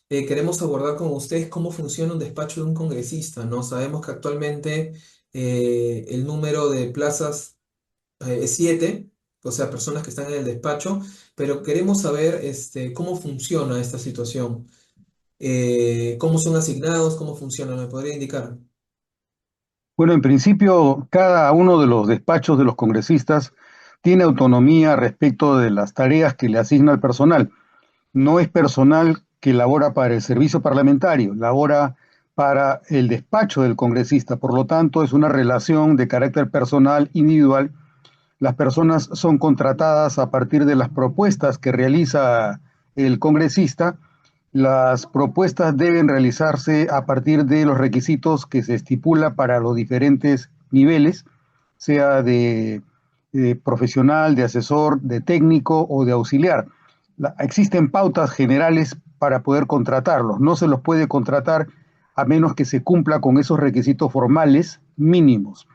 queremos abordar con ustedes cómo funciona un despacho de un congresista, ¿no? Sabemos que actualmente el número de plazas es 7, o sea, personas que están en el despacho, pero queremos saber cómo funciona esta situación. ¿Cómo son asignados? ¿Cómo funciona? ¿Me podría indicar? Bueno, en principio, cada uno de los despachos de los congresistas tiene autonomía respecto de las tareas que le asigna al personal. No es personal que labora para el servicio parlamentario, labora para el despacho del congresista. Por lo tanto, es una relación de carácter personal individual. Las personas son contratadas a partir de las propuestas que realiza el congresista. Las propuestas deben realizarse a partir de los requisitos que se estipula para los diferentes niveles, sea de profesional, de asesor, de técnico o de auxiliar. Existen pautas generales para poder contratarlos. No se los puede contratar a menos que se cumpla con esos requisitos formales mínimos.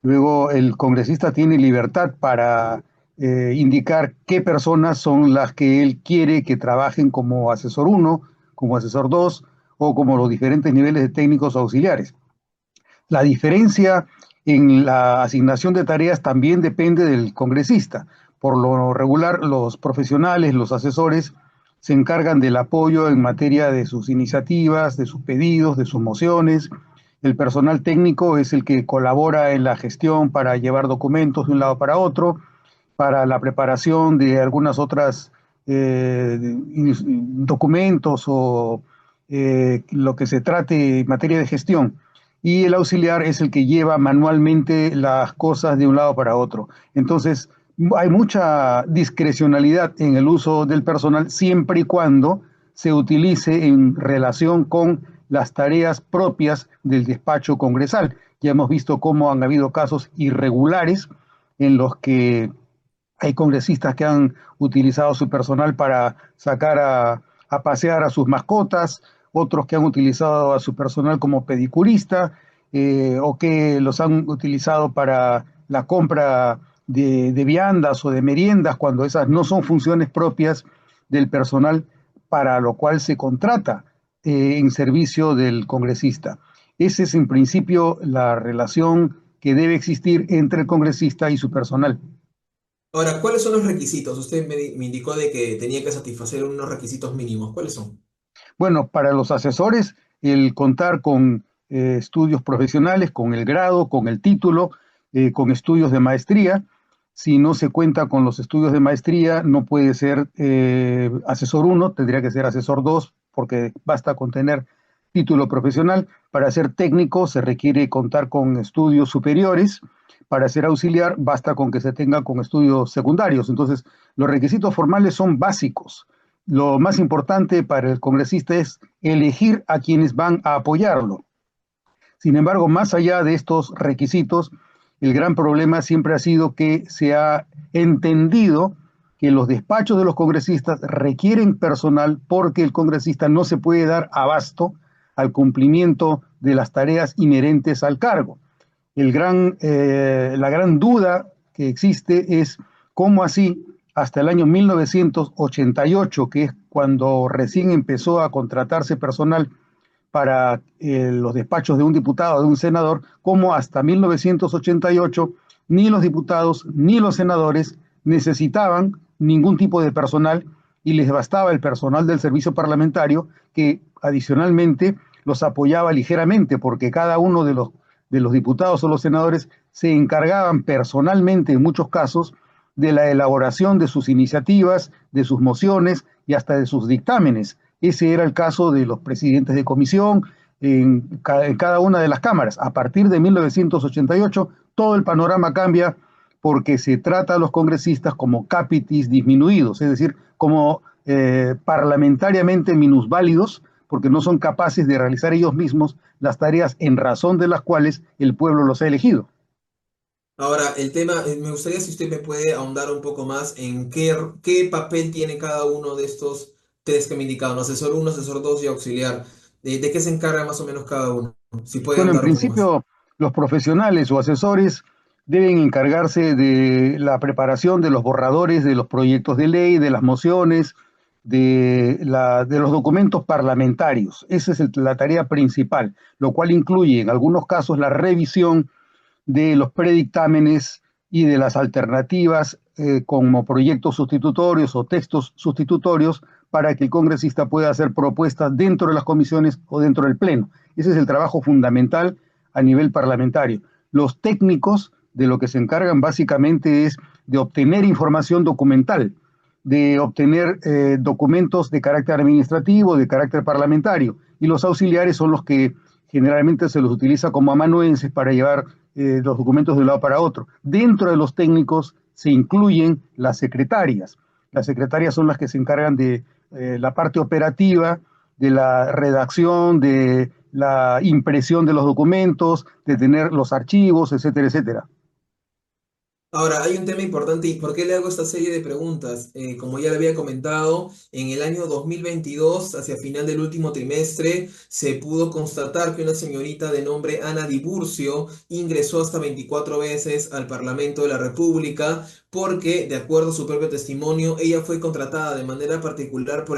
Luego el congresista tiene libertad para indicar qué personas son las que él quiere que trabajen como asesor uno, como asesor 2 o como los diferentes niveles de técnicos auxiliares. La diferencia en la asignación de tareas también depende del congresista. Por lo regular, los profesionales, los asesores, se encargan del apoyo en materia de sus iniciativas, de sus pedidos, de sus mociones. El personal técnico es el que colabora en la gestión para llevar documentos de un lado para otro, para la preparación de algunas otras documentos o lo que se trate en materia de gestión. Y el auxiliar es el que lleva manualmente las cosas de un lado para otro. Entonces, hay mucha discrecionalidad en el uso del personal siempre y cuando se utilice en relación con las tareas propias del despacho congresal. Ya hemos visto cómo han habido casos irregulares en los que hay congresistas que han utilizado su personal para sacar a pasear a sus mascotas, otros que han utilizado a su personal como pedicurista, o que los han utilizado para la compra de viandas o de meriendas, cuando esas no son funciones propias del personal para lo cual se contrata en servicio del congresista. Esa es en principio la relación que debe existir entre el congresista y su personal. Ahora, ¿cuáles son los requisitos? Usted me indicó de que tenía que satisfacer unos requisitos mínimos. ¿Cuáles son? Bueno, para los asesores, el contar con estudios profesionales, con el grado, con el título, con estudios de maestría. Si no se cuenta con los estudios de maestría, no puede ser asesor uno, tendría que ser asesor 2, porque basta con tener título profesional. Para ser técnico se requiere contar con estudios superiores. Para ser auxiliar basta con que se tenga con estudios secundarios. Entonces, los requisitos formales son básicos. Lo más importante para el congresista es elegir a quienes van a apoyarlo. Sin embargo, más allá de estos requisitos, el gran problema siempre ha sido que se ha entendido que los despachos de los congresistas requieren personal porque el congresista no se puede dar abasto al cumplimiento de las tareas inherentes al cargo. La gran duda que existe es cómo así hasta el año 1988, que es cuando recién empezó a contratarse personal para los despachos de un diputado, de un senador, cómo hasta 1988 ni los diputados ni los senadores necesitaban ningún tipo de personal y les bastaba el personal del servicio parlamentario que adicionalmente los apoyaba ligeramente porque cada uno de los diputados o los senadores se encargaban personalmente en muchos casos de la elaboración de sus iniciativas, de sus mociones y hasta de sus dictámenes. Ese era el caso de los presidentes de comisión en cada una de las cámaras. A partir de 1988, todo el panorama cambia porque se trata a los congresistas como capitis disminuidos, es decir, como parlamentariamente minusválidos, porque no son capaces de realizar ellos mismos las tareas en razón de las cuales el pueblo los ha elegido. Ahora, el tema, me gustaría si usted me puede ahondar un poco más en qué papel tiene cada uno de estos tres que me indicaron, asesor uno, asesor 2 y auxiliar. ¿De qué se encarga más o menos cada uno? Si puede Bueno, en ahondar un poco más. principio, los profesionales o asesores deben encargarse de la preparación de los borradores de los proyectos de ley, de las mociones, de los documentos parlamentarios. Esa es la tarea principal, lo cual incluye en algunos casos la revisión de los predictámenes y de las alternativas como proyectos sustitutorios o textos sustitutorios para que el congresista pueda hacer propuestas dentro de las comisiones o dentro del pleno. Ese es el trabajo fundamental a nivel parlamentario. Los técnicos de lo que se encargan básicamente es de obtener información documental, de obtener documentos de carácter administrativo, de carácter parlamentario, y los auxiliares son los que generalmente se los utiliza como amanuenses para llevar los documentos de un lado para otro. Dentro de los técnicos se incluyen las secretarias. Las secretarias son las que se encargan de la parte operativa, de la redacción, de la impresión de los documentos, de tener los archivos, etcétera, etcétera. Ahora, hay un tema importante y ¿por qué le hago esta serie de preguntas? Como ya le había comentado, en el año 2022, hacia final del último trimestre, se pudo constatar que una señorita de nombre Ana Diburcio ingresó hasta 24 veces al Parlamento de la República porque, de acuerdo a su propio testimonio, ella fue contratada de manera particular por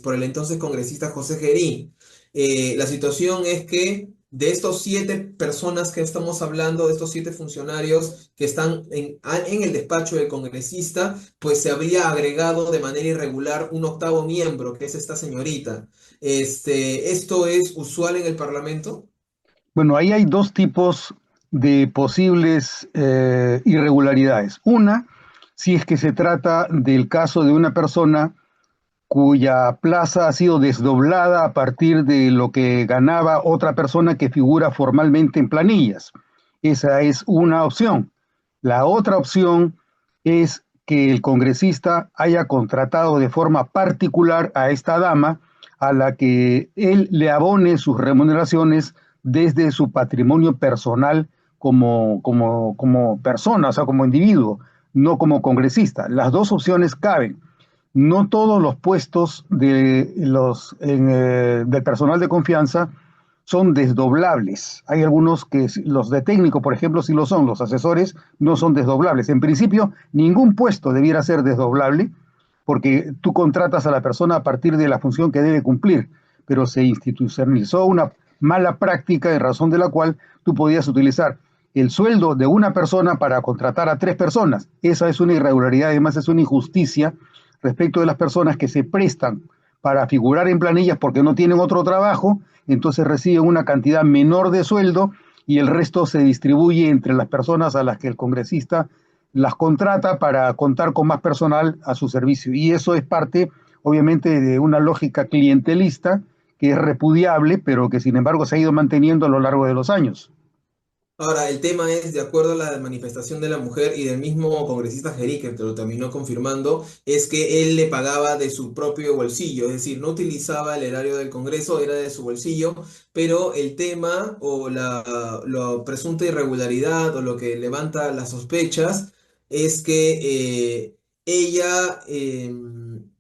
por el entonces congresista José Gerí. La situación es que de estos 7 personas que estamos hablando, de estos 7 funcionarios que están en el despacho del congresista, pues se habría agregado de manera irregular un octavo miembro, que es esta señorita. ¿Esto es usual en el Parlamento? Bueno, ahí hay dos tipos de posibles irregularidades. Una, si es que se trata del caso de una persona cuya plaza ha sido desdoblada a partir de lo que ganaba otra persona que figura formalmente en planillas. Esa es una opción. La otra opción es que el congresista haya contratado de forma particular a esta dama a la que él le abone sus remuneraciones desde su patrimonio personal como persona, o sea, como individuo, no como congresista. Las dos opciones caben. No todos los puestos del personal de confianza son desdoblables. Hay algunos que los de técnico, por ejemplo, sí lo son. Los asesores no son desdoblables. En principio, ningún puesto debiera ser desdoblable porque tú contratas a la persona a partir de la función que debe cumplir, pero se institucionalizó una mala práctica en razón de la cual tú podías utilizar el sueldo de una persona para contratar a 3 personas. Esa es una irregularidad, además es una injusticia respecto de las personas que se prestan para figurar en planillas porque no tienen otro trabajo, entonces reciben una cantidad menor de sueldo y el resto se distribuye entre las personas a las que el congresista las contrata para contar con más personal a su servicio. Y eso es parte, obviamente, de una lógica clientelista que es repudiable, pero que sin embargo se ha ido manteniendo a lo largo de los años. Ahora, el tema es, de acuerdo a la manifestación de la mujer y del mismo congresista Gerí, que te lo terminó confirmando, es que él le pagaba de su propio bolsillo, es decir, no utilizaba el erario del Congreso, era de su bolsillo, pero el tema o la presunta irregularidad o lo que levanta las sospechas es que ella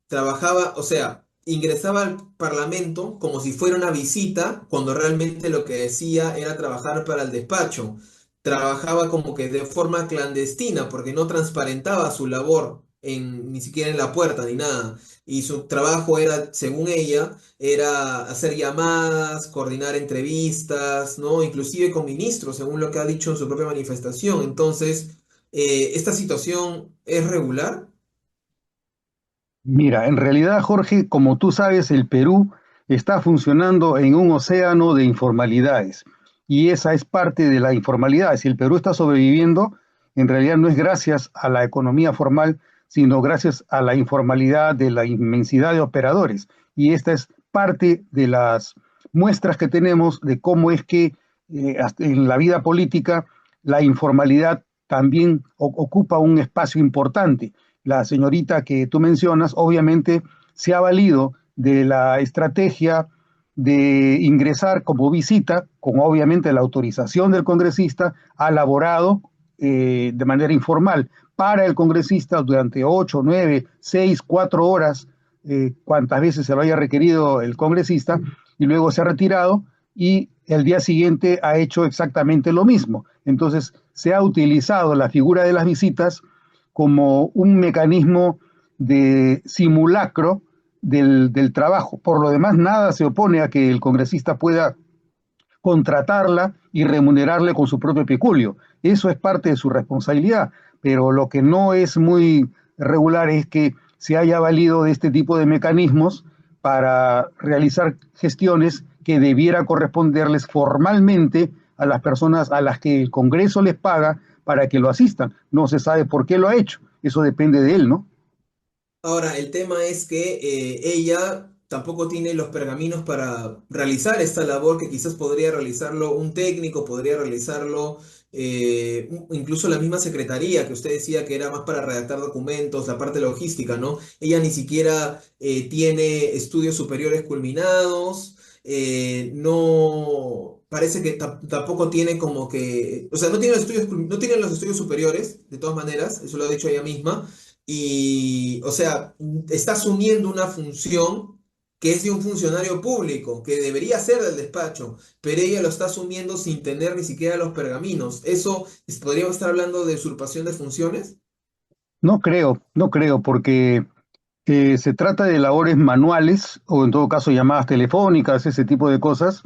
trabajaba, o sea, ingresaba al Parlamento como si fuera una visita, cuando realmente lo que decía era trabajar para el despacho. Trabajaba como que de forma clandestina, porque no transparentaba su labor ni siquiera en la puerta ni nada. Y su trabajo era, según ella, era hacer llamadas, coordinar entrevistas, ¿no? Inclusive con ministros, según lo que ha dicho en su propia manifestación. Entonces, ¿esta situación es regular? Mira, en realidad, Jorge, como tú sabes, el Perú está funcionando en un océano de informalidades y esa es parte de la informalidad. Si el Perú está sobreviviendo, en realidad no es gracias a la economía formal, sino gracias a la informalidad de la inmensidad de operadores. Y esta es parte de las muestras que tenemos de cómo es que en la vida política la informalidad también ocupa un espacio importante. La señorita que tú mencionas, obviamente se ha valido de la estrategia de ingresar como visita, con obviamente la autorización del congresista, ha laborado de manera informal para el congresista durante 8, 9, 6, 4 horas, cuantas veces se lo haya requerido el congresista, y luego se ha retirado y el día siguiente ha hecho exactamente lo mismo. Entonces, se ha utilizado la figura de las visitas como un mecanismo de simulacro del trabajo. Por lo demás, nada se opone a que el congresista pueda contratarla y remunerarle con su propio peculio. Eso es parte de su responsabilidad, pero lo que no es muy regular es que se haya valido de este tipo de mecanismos para realizar gestiones que debiera corresponderles formalmente a las personas a las que el Congreso les paga para que lo asistan. No se sabe por qué lo ha hecho. Eso depende de él, ¿no? Ahora, el tema es que ella tampoco tiene los pergaminos para realizar esta labor que quizás podría realizarlo un técnico, podría realizarlo incluso la misma secretaría que usted decía que era más para redactar documentos, la parte logística, ¿no? Ella ni siquiera tiene estudios superiores culminados, no... Parece que tampoco tiene como que, o sea, no tiene los estudios, no tiene los estudios superiores, de todas maneras, eso lo ha dicho ella misma, y, o sea, está asumiendo una función que es de un funcionario público, que debería ser del despacho, pero ella lo está asumiendo sin tener ni siquiera los pergaminos. ¿Eso podríamos estar hablando de usurpación de funciones? No creo, no creo, porque se trata de labores manuales o en todo caso llamadas telefónicas, ese tipo de cosas.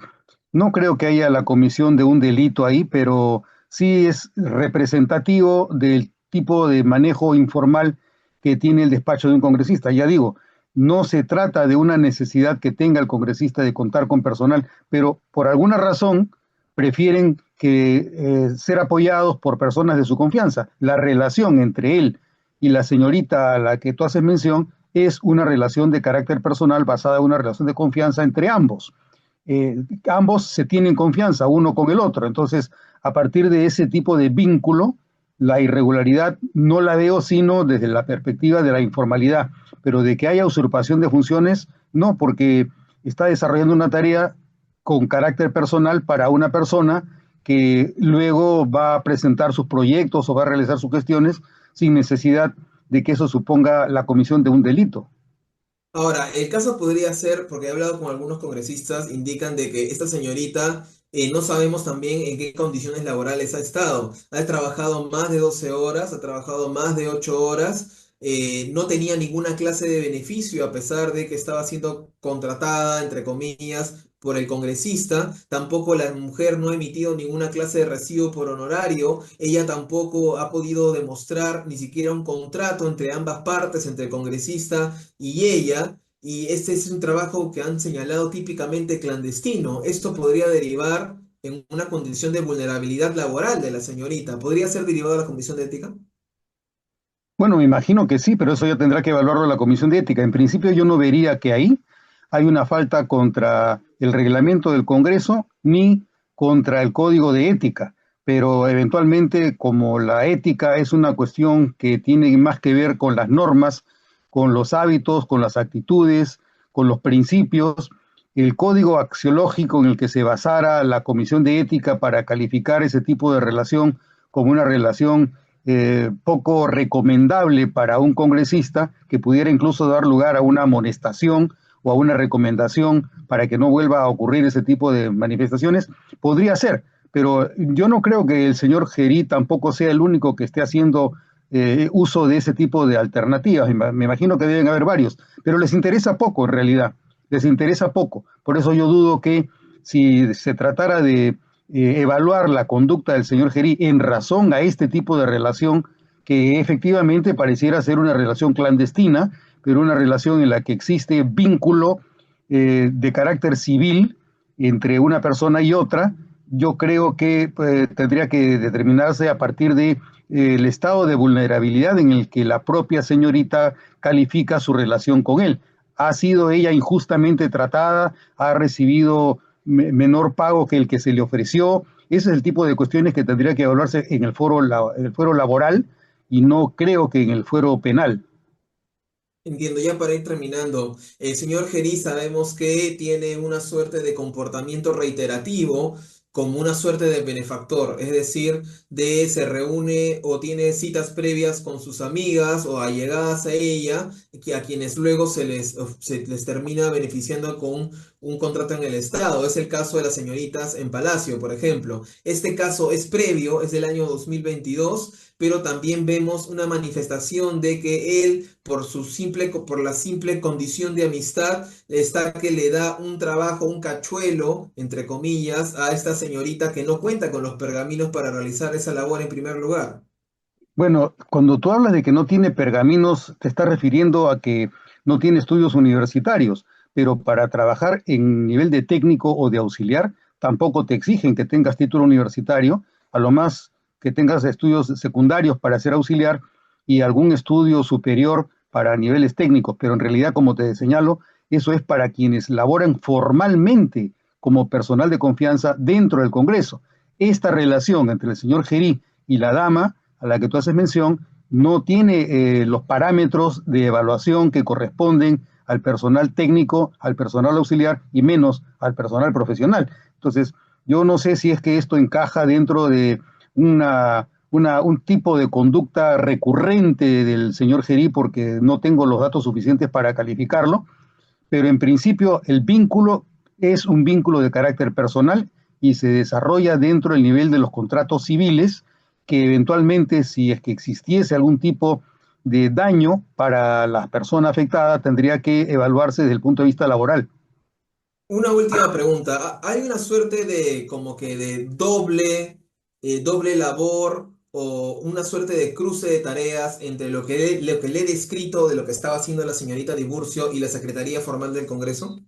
No creo que haya la comisión de un delito ahí, pero sí es representativo del tipo de manejo informal que tiene el despacho de un congresista. Ya digo, no se trata de una necesidad que tenga el congresista de contar con personal, pero por alguna razón prefieren que ser apoyados por personas de su confianza. La relación entre él y la señorita a la que tú haces mención es una relación de carácter personal basada en una relación de confianza entre ambos. Ambos se tienen confianza uno con el otro. Entonces, a partir de ese tipo de vínculo, la irregularidad no la veo sino desde la perspectiva de la informalidad, pero de que haya usurpación de funciones, no, porque está desarrollando una tarea con carácter personal para una persona que luego va a presentar sus proyectos o va a realizar sus gestiones sin necesidad de que eso suponga la comisión de un delito. Ahora, el caso podría ser, porque he hablado con algunos congresistas, indican de que esta señorita no sabemos también en qué condiciones laborales ha estado. Ha trabajado más de 12 horas, ha trabajado más de 8 horas, no tenía ninguna clase de beneficio a pesar de que estaba siendo contratada, entre comillas, por el congresista. Tampoco la mujer no ha emitido ninguna clase de recibo por honorario. Ella tampoco ha podido demostrar ni siquiera un contrato entre ambas partes, entre el congresista y ella, y este es un trabajo que han señalado típicamente clandestino. Esto podría derivar en una condición de vulnerabilidad laboral de la señorita. ¿Podría ser derivado a la Comisión de Ética? Bueno, me imagino que sí, pero eso ya tendrá que evaluarlo la Comisión de Ética. En principio yo no vería que ahí hay una falta contra el reglamento del Congreso ni contra el Código de Ética, pero eventualmente como la ética es una cuestión que tiene más que ver con las normas, con los hábitos, con las actitudes, con los principios, el código axiológico en el que se basara la Comisión de Ética para calificar ese tipo de relación como una relación poco recomendable para un congresista que pudiera incluso dar lugar a una amonestación o a una recomendación para que no vuelva a ocurrir ese tipo de manifestaciones, podría ser, pero yo no creo que el señor Gerí tampoco sea el único que esté haciendo uso de ese tipo de alternativas. Me imagino que deben haber varios, pero les interesa poco en realidad, les interesa poco. Por eso yo dudo que si se tratara de evaluar la conducta del señor Gerí en razón a este tipo de relación que efectivamente pareciera ser una relación clandestina, pero una relación en la que existe vínculo de carácter civil entre una persona y otra, yo creo que tendría que determinarse a partir de el estado de vulnerabilidad en el que la propia señorita califica su relación con él. ¿Ha sido ella injustamente tratada? ¿Ha recibido menor pago que el que se le ofreció? Ese es el tipo de cuestiones que tendría que evaluarse en el fuero laboral y no creo que en el fuero penal. Entiendo, ya para ir terminando, el señor Gerí sabemos que tiene una suerte de comportamiento reiterativo, como una suerte de benefactor, es decir, de se reúne o tiene citas previas con sus amigas o allegadas a ella, a quienes luego se les termina beneficiando con un contrato en el Estado. Es el caso de las señoritas en Palacio, por ejemplo. Este caso es previo, es del año 2022, pero también vemos una manifestación de que él, por la simple condición de amistad, está que le da un trabajo, un cachuelo, entre comillas, a esta señorita que no cuenta con los pergaminos para realizar esa labor en primer lugar. Bueno, cuando tú hablas de que no tiene pergaminos, te estás refiriendo a que no tiene estudios universitarios, pero para trabajar en nivel de técnico o de auxiliar, tampoco te exigen que tengas título universitario, a lo más que tengas estudios secundarios para ser auxiliar y algún estudio superior para niveles técnicos, pero en realidad, como te señalo, eso es para quienes laboran formalmente como personal de confianza dentro del Congreso. Esta relación entre el señor Gerí y la dama a la que tú haces mención no tiene los parámetros de evaluación que corresponden al personal técnico, al personal auxiliar y menos al personal profesional. Entonces, yo no sé si es que esto encaja dentro de un tipo de conducta recurrente del señor Gerí, porque no tengo los datos suficientes para calificarlo, pero en principio el vínculo es un vínculo de carácter personal y se desarrolla dentro del nivel de los contratos civiles, que eventualmente, si es que existiese algún tipo de daño para la persona afectada, tendría que evaluarse desde el punto de vista laboral. Una última pregunta. ¿Hay una suerte de como que de doble labor o una suerte de cruce de tareas entre lo que le he descrito de lo que estaba haciendo la señorita Tiburcio y la Secretaría Formal del Congreso?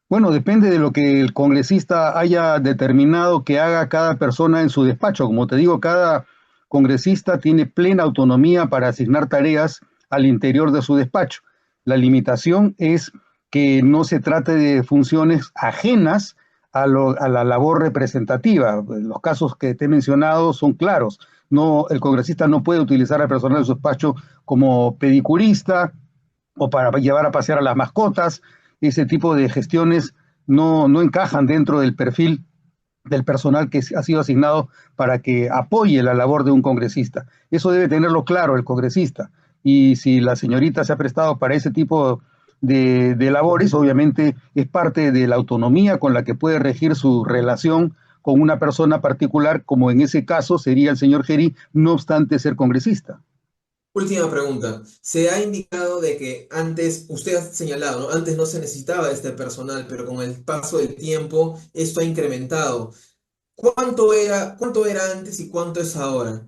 Bueno, depende de lo que el congresista haya determinado que haga cada persona en su despacho. Como te digo, cada congresista tiene plena autonomía para asignar tareas al interior de su despacho. La limitación es que no se trate de funciones ajenas a la labor representativa. Los casos que te he mencionado son claros. No, el congresista no puede utilizar al personal de su despacho como pedicurista o para llevar a pasear a las mascotas. Ese tipo de gestiones no encajan dentro del perfil del personal que ha sido asignado para que apoye la labor de un congresista. Eso debe tenerlo claro el congresista. Y si la señorita se ha prestado para ese tipo de labores, obviamente es parte de la autonomía con la que puede regir su relación con una persona particular, como en ese caso sería el señor Gerí, no obstante ser congresista. Última pregunta. Se ha indicado de que antes, usted ha señalado, ¿no? Antes no se necesitaba este personal, pero con el paso del tiempo esto ha incrementado. ¿Cuánto era antes y cuánto es ahora?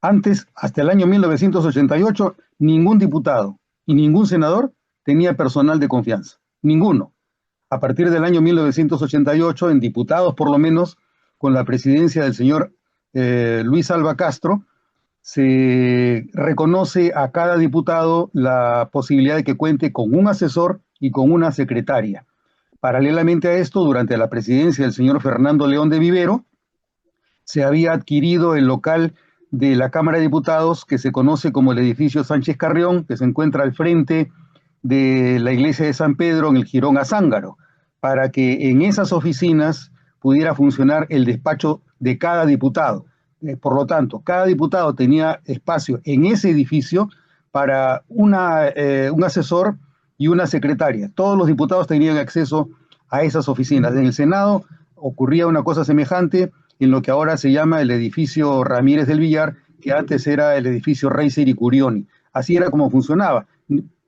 Antes, hasta el año 1988, ningún diputado y ningún senador tenía personal de confianza. Ninguno. A partir del año 1988, en diputados por lo menos, con la presidencia del señor Luis Alba Castro, se reconoce a cada diputado la posibilidad de que cuente con un asesor y con una secretaria. Paralelamente a esto, durante la presidencia del señor Fernando León de Vivero, se había adquirido el local de la Cámara de Diputados que se conoce como el edificio Sánchez Carrión, que se encuentra al frente de la iglesia de San Pedro en el Jirón Azángaro, para que en esas oficinas pudiera funcionar el despacho de cada diputado. Por lo tanto, cada diputado tenía espacio en ese edificio para un asesor y una secretaria. Todos los diputados tenían acceso a esas oficinas. En el Senado ocurría una cosa semejante en lo que ahora se llama el edificio Ramírez del Villar, que antes era el edificio Reiser y Curioni. Así era como funcionaba,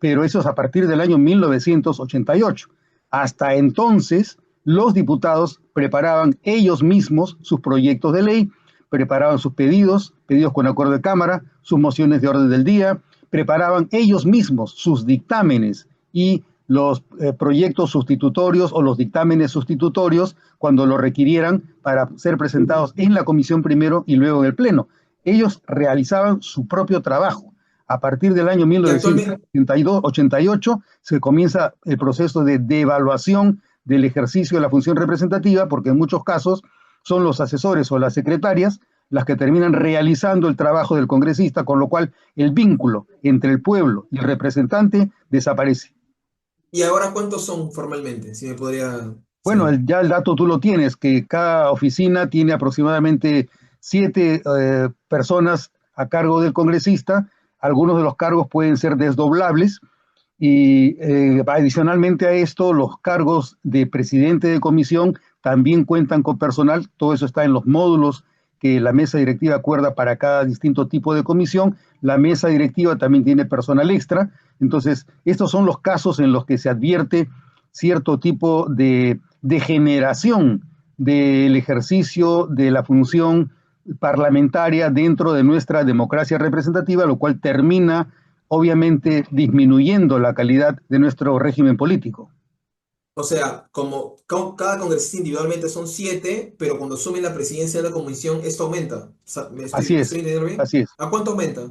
pero eso es a partir del año 1988. Hasta entonces, los diputados preparaban ellos mismos sus proyectos de ley, preparaban sus pedidos, pedidos con acuerdo de Cámara, sus mociones de orden del día, preparaban ellos mismos sus dictámenes y los proyectos sustitutorios o los dictámenes sustitutorios cuando lo requirieran para ser presentados en la comisión primero y luego en el pleno. Ellos realizaban su propio trabajo. A partir del año Y actualmente, 1988 se comienza el proceso de devaluación del ejercicio de la función representativa, porque en muchos casos son los asesores o las secretarias las que terminan realizando el trabajo del congresista, con lo cual el vínculo entre el pueblo y el representante desaparece. ¿y ahora cuántos son formalmente? Si me podría Bueno, saber. ya el dato tú lo tienes, que cada oficina tiene aproximadamente 7 personas a cargo del congresista. Algunos de los cargos pueden ser desdoblables Y adicionalmente a esto, los cargos de presidente de comisión también cuentan con personal. Todo eso está en los módulos que la mesa directiva acuerda para cada distinto tipo de comisión. La mesa directiva también tiene personal extra. Entonces, estos son los casos en los que se advierte cierto tipo de degeneración del ejercicio de la función parlamentaria dentro de nuestra democracia representativa, lo cual termina obviamente disminuyendo la calidad de nuestro régimen político. O sea, cada congresista individualmente son 7, pero cuando asume la presidencia de la comisión, esto aumenta. O sea, Así ¿me estoy es, entendiendo bien? así es. ¿A cuánto aumenta?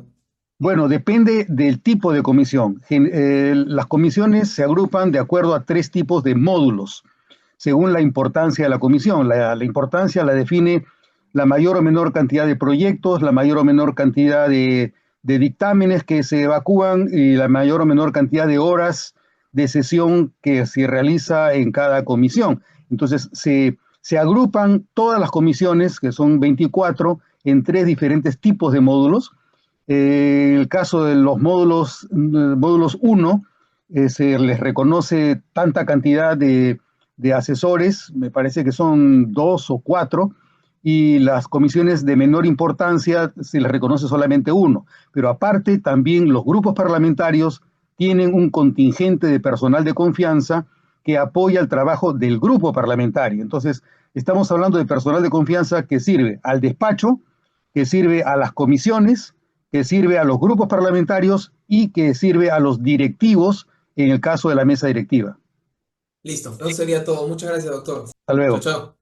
Bueno, depende del tipo de comisión. Las comisiones se agrupan de acuerdo a 3 tipos de módulos, según la importancia de la comisión. La importancia la define la mayor o menor cantidad de proyectos, la mayor o menor cantidad de dictámenes que se evacúan y la mayor o menor cantidad de horas de sesión que se realiza en cada comisión. Entonces, se agrupan todas las comisiones, que son 24, en 3 diferentes tipos de módulos. En el caso de los módulos 1, se les reconoce tanta cantidad de asesores, me parece que son 2 o 4, y las comisiones de menor importancia se les reconoce solamente uno. Pero aparte, también los grupos parlamentarios tienen un contingente de personal de confianza que apoya el trabajo del grupo parlamentario. Entonces, estamos hablando de personal de confianza que sirve al despacho, que sirve a las comisiones, que sirve a los grupos parlamentarios y que sirve a los directivos en el caso de la mesa directiva. Listo, eso sería todo. Muchas gracias, doctor. Hasta Chao, luego. chao.